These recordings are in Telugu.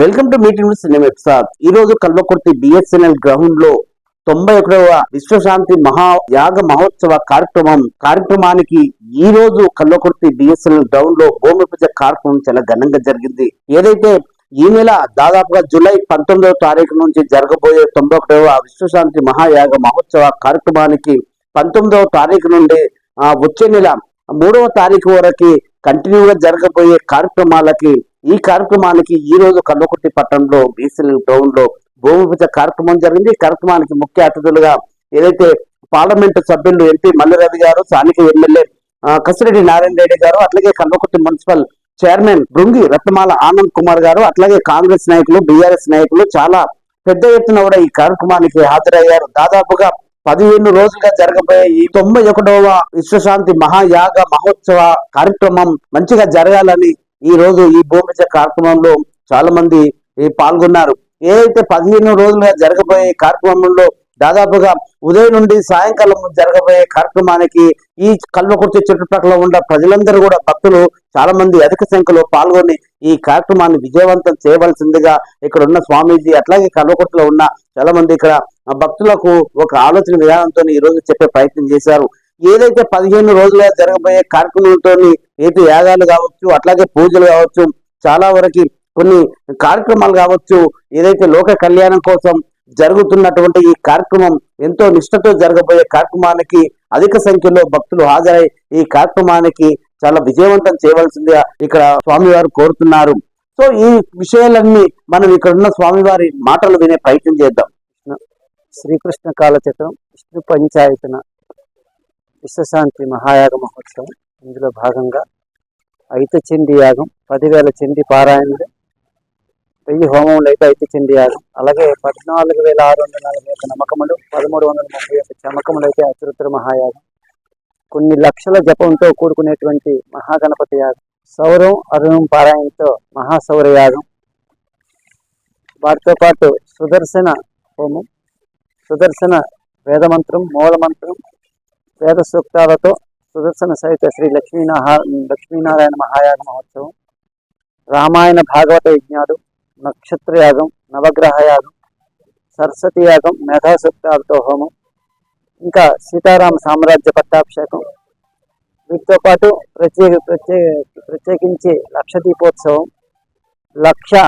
Welcome to meeting cinema episode. ఈ రోజు కల్వకుర్తి బిఎస్ఎన్ఎల్ గ్రౌండ్ లో 91వ విశ్వశాంతి యాగ మహోత్సవ కార్యక్రమానికి ఈ రోజు కల్వకుర్తి బిఎస్ఎన్ఎల్ గ్రౌండ్ లో భూమి పూజ కార్యక్రమం చాలా ఘనంగా జరిగింది. ఏదైతే ఈ నెల దాదాపుగా జూలై 19వ తారీఖు నుంచి జరగబోయే 91వ విశ్వశాంతి మహాయాగ మహోత్సవ కార్యక్రమానికి 19వ తారీఖు నుండి వచ్చే నెల 3వ తారీఖు వరకు కంటిన్యూగా జరగబోయే ఈ కార్యక్రమానికి ఈ రోజు కల్వకుర్తి పట్టణంలో బిఎస్ఎన్ఎల్ గ్రౌండ్ లో భూమి పూజ కార్యక్రమం జరిగింది. ఈ కార్యక్రమానికి ముఖ్య అతిథులుగా ఏదైతే పార్లమెంటు సభ్యులు ఎంపీ మల్లిరెడ్డి గారు, స్థానిక ఎమ్మెల్యే కసిరెడ్డి నారాయణ రెడ్డి గారు, అట్లాగే కల్వకుర్తి మున్సిపల్ చైర్మన్ బృంగి రత్నమాల ఆనంద్ కుమార్ గారు, అట్లాగే కాంగ్రెస్ నాయకులు, బీఆర్ఎస్ నాయకులు చాలా పెద్ద ఎత్తున కూడా ఈ కార్యక్రమానికి హాజరయ్యారు. దాదాపుగా 15 రోజులుగా జరగబోయే ఈ 91వ విశ్వశాంతి మహాయాగ మహోత్సవ కార్యక్రమం మంచిగా జరగాలని ఈ రోజు ఈ భూమి కార్యక్రమంలో చాలా మంది పాల్గొన్నారు. ఏదైతే 15 రోజులుగా జరగబోయే కార్యక్రమంలో దాదాపుగా ఉదయం నుండి సాయంకాలం జరగబోయే కార్యక్రమానికి ఈ కల్వకుర్తి చుట్టుపక్కల ఉన్న ప్రజలందరూ కూడా భక్తులు చాలా మంది అధిక సంఖ్యలో పాల్గొని ఈ కార్యక్రమాన్ని విజయవంతం చేయవలసిందిగా ఇక్కడ ఉన్న స్వామీజీ అట్లాగే కల్వకుర్తిలో ఉన్న చాలా మంది ఇక్కడ భక్తులకు ఒక ఆలోచన విధానంతో ఈ రోజు చెప్పే ప్రయత్నం చేశారు. ఏదైతే 15 రోజులుగా జరగబోయే కార్యక్రమంతో ఏటు యాగాలు కావచ్చు, అట్లాగే పూజలు కావచ్చు, చాలా వరకు కొన్ని కార్యక్రమాలు కావచ్చు, ఏదైతే లోక కళ్యాణం కోసం జరుగుతున్నటువంటి ఈ కార్యక్రమం ఎంతో నిష్ఠతో జరగబోయే కార్యక్రమానికి అధిక సంఖ్యలో భక్తులు హాజరై ఈ కార్యక్రమానికి చాలా విజయవంతం చేయవలసిందిగా ఇక్కడ స్వామివారు కోరుతున్నారు. సో ఈ విషయాలన్నీ మనం ఇక్కడ ఉన్న స్వామివారి మాటలు వినే ప్రయత్నం చేద్దాం. శ్రీకృష్ణ కాలచక్రం విష్ణు పంచాయతన విశ్వశాంతి మహాయాగ మహోత్సవం, ఇందులో భాగంగా ఐతచండీ యాగం, 10,000 చండీ పారాయణలు, 1000 హోమములు అయితే ఐతచండీ యాగం, అలాగే 14,641 నమ్మకములు, 1331 చమకములు అయితే అతిరుద్ర మహాయాగం, కొన్ని లక్షల జపంతో కూడుకునేటువంటి మహాగణపతి యాగం, సౌరం అరుణం పారాయణతో మహాసౌర యాగం, వాటితో పాటు సుదర్శన హోమం, సుదర్శన వేదమంత్రం, మూలమంత్రం, వేద సూక్తాలతో సుదర్శన సహిత శ్రీ లక్ష్మీనారాయణ మహాయాగ మహోత్సవం, రామాయణ భాగవత యజ్ఞాలు, నక్షత్ర యాగం, నవగ్రహ యాగం, సరస్వతి యాగం, మేధా సూక్తాలతో హోమం, ఇంకా సీతారామ సామ్రాజ్య పట్టాభిషేకం, వీటితో పాటు ప్రత్యేకించి లక్ష దీపోత్సవం, 1,00,000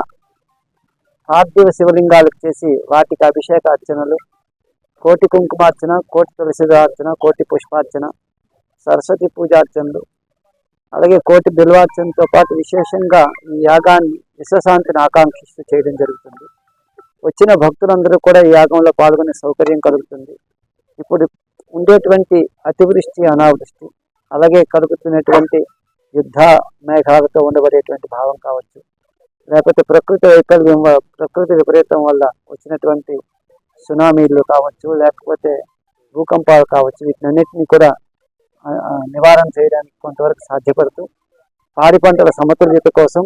పార్థివ శివలింగాలకు చేసి వాటికి అభిషేక అర్చనలు, కోటి కుంకుమార్చన, కోటి తులసిదార్చన, కోటి పుష్పార్చన, సరస్వతి పూజార్చనలు, అలాగే కోటి బిల్వార్చనతో పాటు విశేషంగా ఈ యాగాన్ని విశ్వశాంతిని ఆకాంక్షిస్తూ చేయడం జరుగుతుంది. వచ్చిన భక్తులందరూ కూడా ఈ యాగంలో పాల్గొనే సౌకర్యం కలుగుతుంది. ఇప్పుడు ఉండేటువంటి అతివృష్టి, అనావృష్టి, అలాగే కలుగుతున్నటువంటి యుద్ధ మేఘాలతో ఉండబడేటువంటి భావం కావచ్చు, లేకపోతే ప్రకృతి విపరీతం వల్ల వచ్చినటువంటి సునామీలు కావచ్చు, లేకపోతే భూకంపాలు కావచ్చు, వీటినన్నింటినీ కూడా నివారణ చేయడానికి కొంతవరకు సాధ్యపడుతూ పాడి పంటల సమతుల్యత కోసం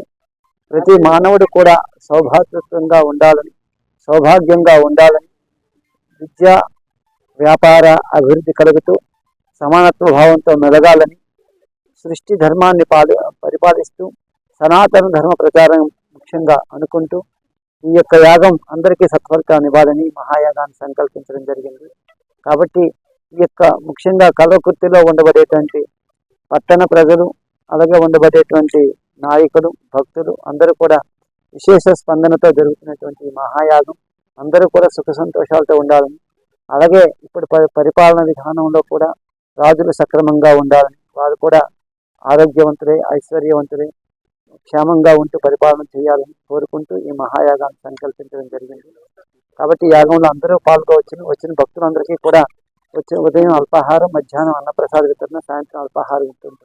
ప్రతి మానవుడు కూడా సౌభాగ్యంగా ఉండాలని, విద్య వ్యాపార అభివృద్ధి కలుగుతూ సమానత్వ భావంతో మెలగాలని, సృష్టి ధర్మాన్ని పరిపాలిస్తూ సనాతన ధర్మ ప్రచారం ముఖ్యంగా అనుకుంటూ ఈ యొక్క యాగం అందరికీ సత్ఫలితాన్ని ఇవ్వాలని మహాయాగాన్ని సంకల్పించడం జరిగింది. కాబట్టి ఈ యొక్క ముఖ్యంగా కల్వకుర్తిలో ఉండబడేటువంటి పట్టణ ప్రజలు, అలాగే ఉండబడేటువంటి నాయకులు, భక్తులు అందరూ కూడా విశేష స్పందనతో జరుగుతున్నటువంటి మహాయాగం అందరూ కూడా సుఖ సంతోషాలతో ఉండాలని, అలాగే ఇప్పుడు పరిపాలన విధానంలో కూడా రాజులు సక్రమంగా ఉండాలని, వారు కూడా ఆరోగ్యవంతులై ఐశ్వర్యవంతులై క్షేమంగా ఉంటూ పరిపాలన చేయాలని కోరుకుంటూ ఈ మహాయాగాన్ని సంకల్పించడం జరిగింది. కాబట్టి యాగంలో అందరూ పాల్గొవచ్చు. వచ్చిన భక్తులందరికీ కూడా ఉదయం అల్పాహారం, మధ్యాహ్నం అన్నప్రసాద వితరణ, సాయంత్రం అల్పాహారం ఉంటుంది.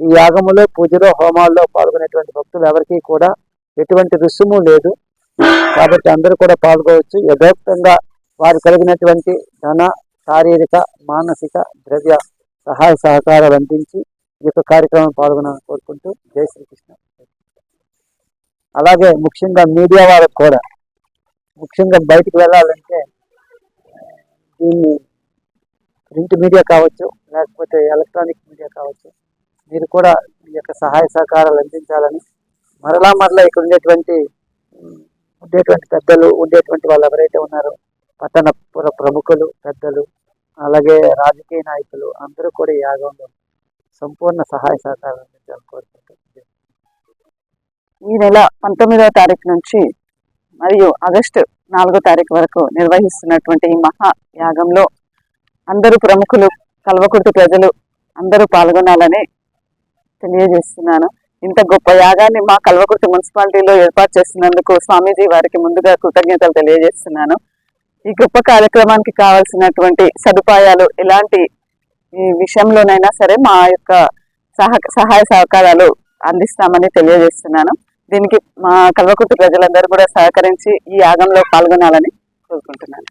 ఈ యాగములో, పూజలో, హోమాల్లో పాల్గొనేటువంటి భక్తులు ఎవరికీ కూడా ఎటువంటి రుసుము లేదు. కాబట్టి అందరూ కూడా పాల్గొవచ్చు. యథోక్తంగా వారు కలిగినటువంటి ధన, శారీరక, మానసిక, ద్రవ్య సహాయ సహకారాలు అందించి ఈ యొక్క కార్యక్రమం పాల్గొనాలని కోరుకుంటూ జై శ్రీకృష్ణ. అలాగే ముఖ్యంగా మీడియా వాళ్ళకు కూడా, ముఖ్యంగా బయటికి వెళ్ళాలంటే దీన్ని ప్రింట్ మీడియా కావచ్చు, లేకపోతే ఎలక్ట్రానిక్ మీడియా కావచ్చు, మీరు కూడా ఈ యొక్క సహాయ సహకారాలు అందించాలని, మరలా ఇక్కడ ఉండేటువంటి ఉండేటువంటి పెద్దలు, ఉండేటువంటి వాళ్ళు ఎవరైతే ఉన్నారో పట్టణ ప్రముఖులు, పెద్దలు, అలాగే రాజకీయ నాయకులు అందరూ కూడా ఈ యాగంలో సంపూర్ణ సహాయ సహకారాలు అందించాలని కోరుకుంటున్నాను. ఈ నెల 19వ తారీఖు నుంచి మరియు ఆగస్టు 4వ తారీఖు వరకు నిర్వహిస్తున్నటువంటి ఈ మహా యాగంలో అందరూ ప్రముఖులు, కల్వకుర్తి ప్రజలు అందరూ పాల్గొనాలని తెలియజేస్తున్నాను. ఇంత గొప్ప యాగాన్ని మా కల్వకుర్తి మున్సిపాలిటీలో ఏర్పాటు చేస్తున్నందుకు స్వామీజీ వారికి ముందుగా కృతజ్ఞతలు తెలియజేస్తున్నాను. ఈ గొప్ప కార్యక్రమానికి కావాల్సినటువంటి సదుపాయాలు ఎలాంటి ఈ విషయంలోనైనా సరే మా యొక్క సహాయ సహకారాలు అందిస్తామని తెలియజేస్తున్నాను. దీనికి మా కల్వకుర్తి ప్రజలందరూ కూడా సహకరించి ఈ యాగంలో పాల్గొనాలని కోరుకుంటున్నాను.